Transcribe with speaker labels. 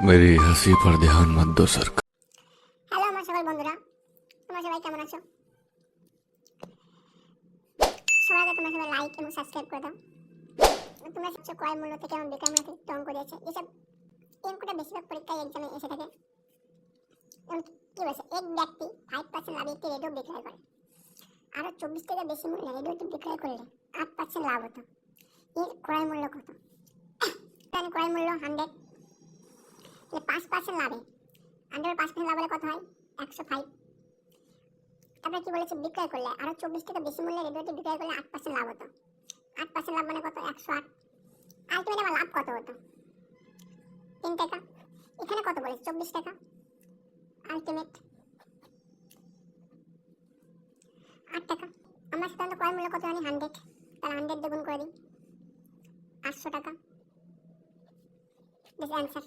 Speaker 1: मेरी हंसी पर ध्यान मत दो सर।
Speaker 2: হ্যালো আমার সকল বন্ধুরা, তোমরা সবাই কেমন আছো? সবাই আগে তোমরা সবাই লাইক এবং সাবস্ক্রাইব করে দাও। তোমরা সবচেয়ে ক্রয় মূল্য থেকে এবং বিক্রয় মূল্য থেকে অঙ্ক দিয়েছে, এসব অঙ্কটা বেশিরভাগ পরীক্ষায় এক্সামে এসে থাকে। এবং কি বলছে, এক ব্যক্তি 5% লাভে একটি রেডিও বিক্রয় করে, আরো 24 টাকা বেশি মূল্যে রেডিওটি বিক্রয় করলে 8% লাভ হতো। এর ক্রয় মূল্য কত? ক্রয় মূল্য 100, 5% লাভে 100 5% লাভ হলে কত হয়? 105। তারপরে কি বলেছে, বিক্রয় করলে আরো 24 টাকা বেশি মূল্যে রেডিওটি বিক্রয় করলে 8% লাভ হতো। 8% লাভ মানে কত? 108। আলটিমেট আমার লাভ কত হতো? 3 টাকা। এখানে কত বলেছে? 24 টাকা। আলটিমেট 8 টাকা। আমার সাধারণত ক্রয় মূল্য কত জানি? 100। তাহলে 100 দিয়ে গুণ করে দিই, 800 টাকা। This answer.